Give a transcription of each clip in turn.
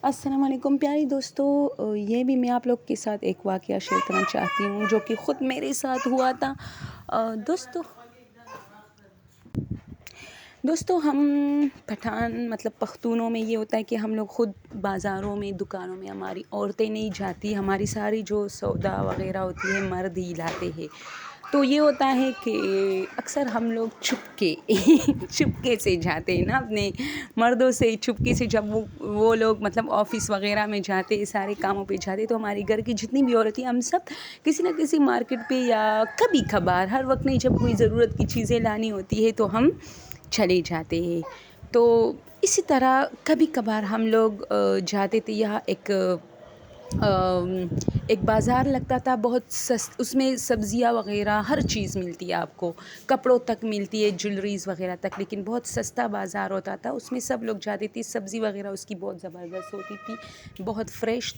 السلام علیکم پیاری دوستو، یہ بھی میں آپ لوگ کے ساتھ ایک واقعہ شیئر کرنا چاہتی ہوں جو کہ خود میرے ساتھ ہوا تھا۔ دوستو ہم پٹھان مطلب پختونوں میں یہ ہوتا ہے کہ ہم لوگ خود بازاروں میں دکانوں میں ہماری عورتیں نہیں جاتی، ہماری ساری جو سودا وغیرہ ہوتی ہے مرد ہی لاتے ہیں۔ تو یہ ہوتا ہے کہ اکثر ہم لوگ چپکے سے جاتے ہیں نا، اپنے مردوں سے چپکے سے، جب وہ لوگ مطلب آفس وغیرہ میں جاتے، سارے کاموں پہ جاتے، تو ہماری گھر کی جتنی بھی عورتیں ہم سب کسی نہ کسی مارکیٹ پہ یا کبھی کبھار، ہر وقت نہیں، جب کوئی ضرورت کی چیزیں لانی ہوتی ہے تو ہم چلے جاتے ہیں۔ تو اسی طرح کبھی کبھار ہم لوگ جاتے تھے، یہاں ایک بازار لگتا تھا بہت اس میں سبزیاں وغیرہ ہر چیز ملتی ہے، آپ کو کپڑوں تک ملتی ہے، جولریز وغیرہ تک، لیکن بہت سستا بازار ہوتا تھا، اس میں سب لوگ جاتے تھے، سبزی وغیرہ اس کی بہت زبردست ہوتی تھی، بہت فریش۔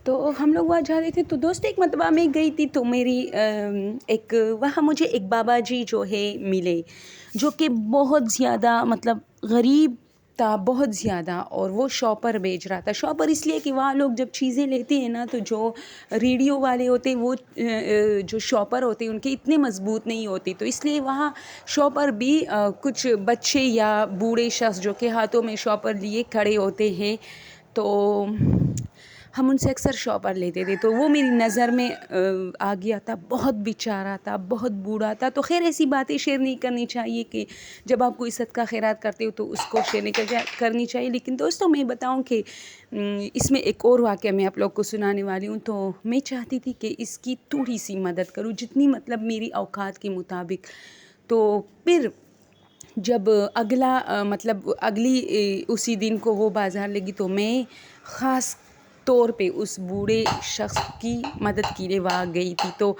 تو ہم لوگ وہاں جاتے تھے۔ تو دوست ایک مرتبہ میں گئی تھی، تو میری وہاں مجھے ایک بابا جی جو ہے ملے، جو کہ بہت زیادہ مطلب غریب تھا، بہت زیادہ، اور وہ شاپر بیچ رہا تھا۔ شاپر اس لیے کہ وہاں لوگ جب چیزیں لیتے ہیں نا، تو جو ریڈیو والے ہوتے ہیں، وہ جو شاپر ہوتے ہیں ان کے اتنے مضبوط نہیں ہوتے، تو اس لیے وہاں شاپر بھی کچھ بچے یا بوڑھے شخص جو کہ ہاتھوں میں شاپر لیے کھڑے ہوتے ہیں، تو ہم ان سے اکثر شاپر لیتے تھے۔ تو وہ میری نظر میں آ گیا تھا، بہت بیچارہ تھا، بہت بوڑھا تھا۔ تو خیر ایسی باتیں شیئر نہیں کرنی چاہیے کہ جب آپ کوئی صدقہ خیرات کرتے ہو تو اس کو شیئر نہیں کرنی چاہیے، لیکن دوستوں میں بتاؤں کہ اس میں ایک اور واقعہ میں آپ لوگ کو سنانے والی ہوں۔ تو میں چاہتی تھی کہ اس کی تھوڑی سی مدد کروں، جتنی مطلب میری اوقات کے مطابق۔ تو پھر جب اگلی اسی دن کو وہ بازار لگی، تو میں خاص طور پہ اس بوڑھے شخص کی مدد کے لیے وہاں گئی تھی۔ تو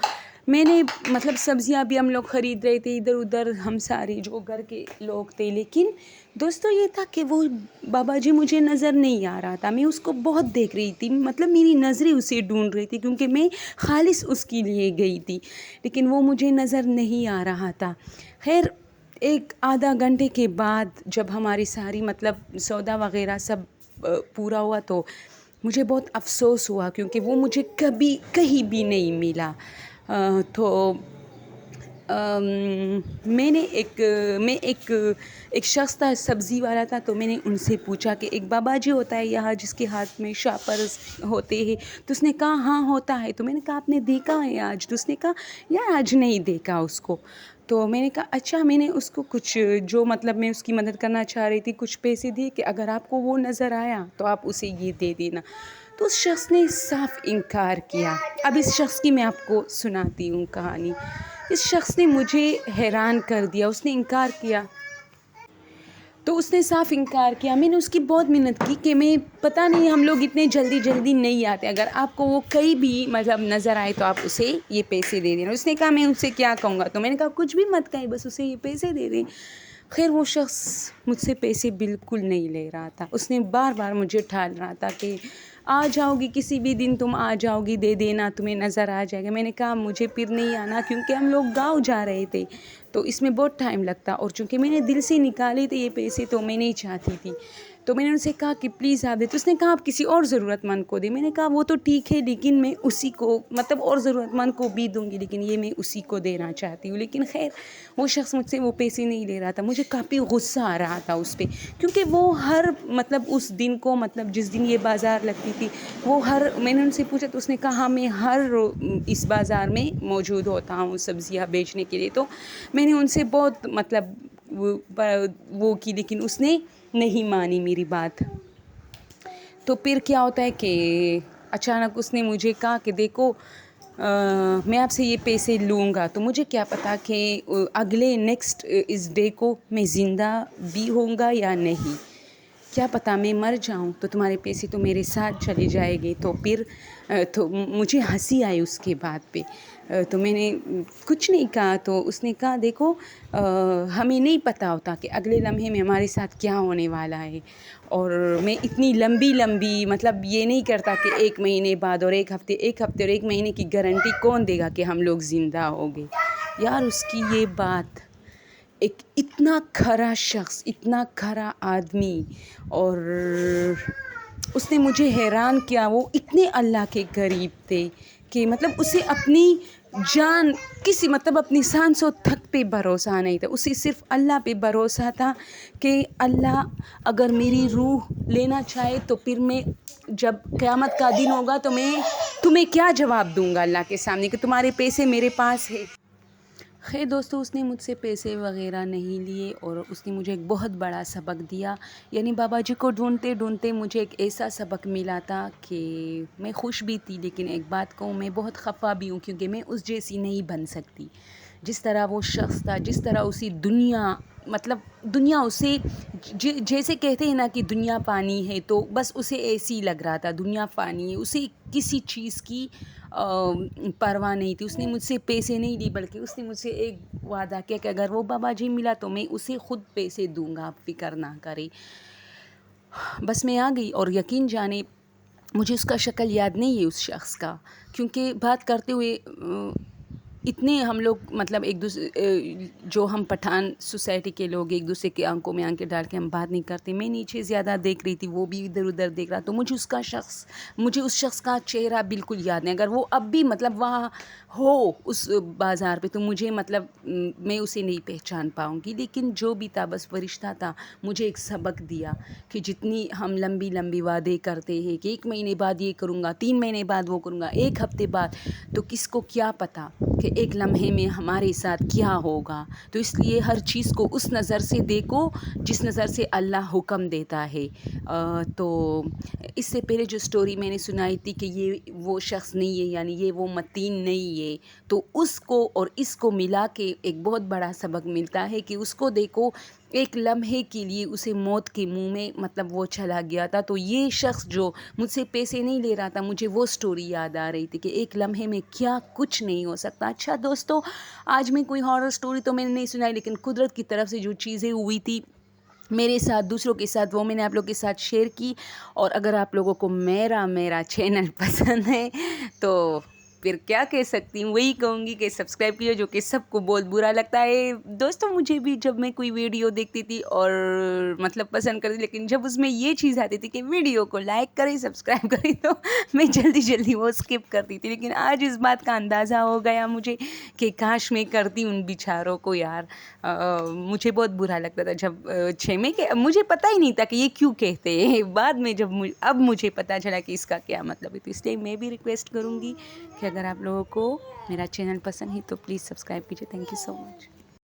میں نے مطلب سبزیاں بھی ہم لوگ خرید رہے تھے، ادھر ادھر ہم سارے جو گھر کے لوگ تھے، لیکن دوستو یہ تھا کہ وہ بابا جی مجھے نظر نہیں آ رہا تھا۔ میں اس کو بہت دیکھ رہی تھی، مطلب میری نظریں اسے ڈھونڈ رہی تھی، کیونکہ میں خالص اس کے لیے گئی تھی، لیکن وہ مجھے نظر نہیں آ رہا تھا۔ خیر ایک آدھا گھنٹے کے بعد جب ہماری ساری مطلب سودا وغیرہ سب پورا ہوا، تو مجھے بہت افسوس ہوا، کیونکہ وہ مجھے کبھی کہیں بھی نہیں ملا۔ تو میں ایک شخص تھا، سبزی والا تھا، تو میں نے ان سے پوچھا کہ ایک بابا جی ہوتا ہے یہاں جس کے ہاتھ میں شاپرز ہوتے ہیں؟ تو اس نے کہا ہاں ہوتا ہے۔ تو میں نے کہا آپ نے دیکھا ہے آج؟ تو اس نے کہا یار آج نہیں دیکھا اس کو۔ تو میں نے کہا اچھا، میں نے اس کو کچھ جو مطلب میں اس کی مدد کرنا چاہ رہی تھی، کچھ پیسے دیے کہ اگر آپ کو وہ نظر آیا تو آپ اسے یہ دے دینا۔ تو اس شخص نے صاف انکار کیا۔ اب اس شخص کی میں آپ کو سناتی ہوں کہانی۔ اس شخص نے مجھے حیران کر دیا، اس نے انکار کیا، تو اس نے صاف انکار کیا۔ میں نے اس کی بہت محنت کی کہ میں پتہ نہیں، ہم لوگ اتنے جلدی نہیں آتے، اگر آپ کو وہ کہیں بھی مطلب نظر آئے تو آپ اسے یہ پیسے دے دینا۔ اس نے کہا میں اسے کیا کہوں گا؟ تو میں نے کہا کچھ بھی مت کہیں، بس اسے یہ پیسے دے دیں۔ خیر وہ شخص مجھ سے پیسے بالکل نہیں لے رہا تھا، اس نے بار بار مجھے ٹھال رہا تھا کہ آ جاؤ گی کسی بھی دن، تم آ جاؤ گی، دے دینا، تمہیں نظر آ جائے گا۔ میں نے کہا مجھے پھر نہیں آنا، کیونکہ ہم لوگ گاؤں جا رہے تھے، تو اس میں بہت ٹائم لگتا، اور چونکہ میں نے دل سے نکالے تھے یہ پیسے، تو میں نہیں چاہتی تھی۔ تو میں نے ان سے کہا کہ پلیز آپ دے۔ تو اس نے کہا آپ کسی اور ضرورت مند کو دیں۔ میں نے کہا وہ تو ٹھیک ہے، لیکن میں اسی کو مطلب اور ضرورت مند کو بھی دوں گی، لیکن یہ میں اسی کو دینا چاہتی ہوں۔ لیکن خیر وہ شخص مجھ سے وہ پیسے نہیں لے رہا تھا۔ مجھے کافی غصہ آ رہا تھا اس پہ، کیونکہ وہ ہر مطلب اس دن کو مطلب جس دن یہ بازار لگتی تھی، میں نے ان سے پوچھا، تو اس نے کہا ہاں میں ہر اس بازار میں موجود ہوتا ہوں سبزیاں بیچنے کے لیے۔ تو میں نے ان سے بہت مطلب وہ کی، لیکن اس نے نہیں مانی میری بات۔ تو پھر کیا ہوتا ہے کہ اچانک اس نے مجھے کہا کہ دیکھو میں آپ سے یہ پیسے لوں گا، تو مجھے کیا پتا کہ اگلے نیکسٹ اس ڈے کو میں زندہ بھی ہوں گا یا نہیں، کیا پتا میں مر جاؤں، تو تمہارے پیسے تو میرے ساتھ چلے جائے گے۔ تو پھر تو مجھے ہنسی آئی اس کے بات پہ، تو میں نے کچھ نہیں کہا۔ تو اس نے کہا دیکھو ہمیں نہیں پتہ ہوتا کہ اگلے لمحے میں ہمارے ساتھ کیا ہونے والا ہے، اور میں اتنی لمبی مطلب یہ نہیں کرتا کہ ایک مہینے بعد اور ایک ہفتے اور ایک مہینے کی گارنٹی کون دے گا کہ ہم لوگ زندہ ہوں گے۔ یار اس کی یہ بات ایک اتنا کھرا شخص، اتنا کھرا آدمی، اور اس نے مجھے حیران کیا. وہ اتنے اللہ کے قریب تھے کہ مطلب اسے اپنی جان کسی مطلب اپنی سانس و تھک پہ بھروسہ نہیں تھا، اسے صرف اللہ پہ بھروسہ تھا کہ اللہ اگر میری روح لینا چاہے تو پھر میں جب قیامت کا دن ہوگا تو میں تمہیں کیا جواب دوں گا اللہ کے سامنے کہ تمہارے پیسے میرے پاس ہے. خیر دوستو، اس نے مجھ سے پیسے وغیرہ نہیں لیے اور اس نے مجھے ایک بہت بڑا سبق دیا. یعنی بابا جی کو ڈھونڈتے ڈھونڈتے مجھے ایک ایسا سبق ملا تھا کہ میں خوش بھی تھی، لیکن ایک بات کہوں، میں بہت خفا بھی ہوں کیونکہ میں اس جیسی نہیں بن سکتی. جس طرح وہ شخص تھا، جس طرح اسی دنیا مطلب دنیا اسے جیسے کہتے ہیں نا کہ دنیا پانی ہے، تو بس اسے ایسے ہی لگ رہا تھا دنیا پانی ہے. اسے کسی چیز کی پرواہ نہیں تھی. اس نے مجھ سے پیسے نہیں لی، بلکہ اس نے مجھ سے ایک وعدہ کیا کہ اگر وہ بابا جی ملا تو میں اسے خود پیسے دوں گا، آپ فکر نہ کرے. بس میں آ گئی، اور یقین جانے مجھے اس کا شکل یاد نہیں ہے اس شخص کا، کیونکہ بات کرتے ہوئے اتنے ہم لوگ مطلب ایک دوسرے جو ہم پٹھان سوسائٹی کے لوگ ایک دوسرے کے آنکھوں میں آنکھیں ڈال کے ہم بات نہیں کرتے. میں نیچے زیادہ دیکھ رہی تھی، وہ بھی ادھر ادھر دیکھ رہا، تو مجھے اس شخص کا چہرہ بالکل یاد نہیں. اگر وہ اب بھی مطلب وہاں ہو اس بازار پہ تو مجھے مطلب میں اسے نہیں پہچان پاؤں گی. لیکن جو بھی تھا بس فرشتہ تھا، مجھے ایک سبق دیا کہ جتنی ہم لمبی لمبی وعدے کرتے ہیں کہ 1 مہینے بعد یہ کروں گا، 3 مہینے بعد وہ کروں گا، 1 ہفتے بعد، تو کس کو کیا پتہ کہ ایک لمحے میں ہمارے ساتھ کیا ہوگا. تو اس لیے ہر چیز کو اس نظر سے دیکھو جس نظر سے اللہ حکم دیتا ہے. تو اس سے پہلے جو سٹوری میں نے سنائی تھی کہ یہ وہ شخص نہیں ہے، یعنی یہ وہ متین نہیں ہے، تو اس کو اور اس کو ملا کے ایک بہت بڑا سبق ملتا ہے کہ اس کو دیکھو ایک لمحے کے لیے اسے موت کے منہ میں مطلب وہ چلا گیا تھا. تو یہ شخص جو مجھ سے پیسے نہیں لے رہا تھا، مجھے وہ سٹوری یاد آ رہی تھی کہ ایک لمحے میں کیا کچھ نہیں ہو سکتا. اچھا دوستو، آج میں کوئی ہارر سٹوری تو میں نے نہیں سنائی، لیکن قدرت کی طرف سے جو چیزیں ہوئی تھی میرے ساتھ، دوسروں کے ساتھ، وہ میں نے آپ لوگوں کے ساتھ شیئر کی. اور اگر آپ لوگوں کو میرا چینل پسند ہے تو پھر کیا کہہ سکتی ہوں، وہی کہوں گی کہ سبسکرائب کیجیے، جو کہ سب کو بہت برا لگتا ہے. دوستوں مجھے بھی جب میں کوئی ویڈیو دیکھتی تھی اور مطلب پسند کرتی، لیکن جب اس میں یہ چیز آتی تھی کہ ویڈیو کو لائک کریں، سبسکرائب کریں، تو میں جلدی وہ اسکپ کرتی تھی. لیکن آج اس بات کا اندازہ ہو گیا مجھے کہ کاش میں کرتی ان بیچاروں کو یار. مجھے بہت برا لگتا تھا جب چھیمے کہ مجھے پتہ ہی نہیں تھا کہ یہ کیوں کہتے ہیں. بعد میں جب اب مجھے پتہ چلا کہ اس کا کیا مطلب ہے. تو اس لیے میں بھی ریکویسٹ کروں گی کہ اگر آپ لوگوں کو میرا چینل پسند ہے تو پلیز سبسکرائب کیجیے. Thank you so much.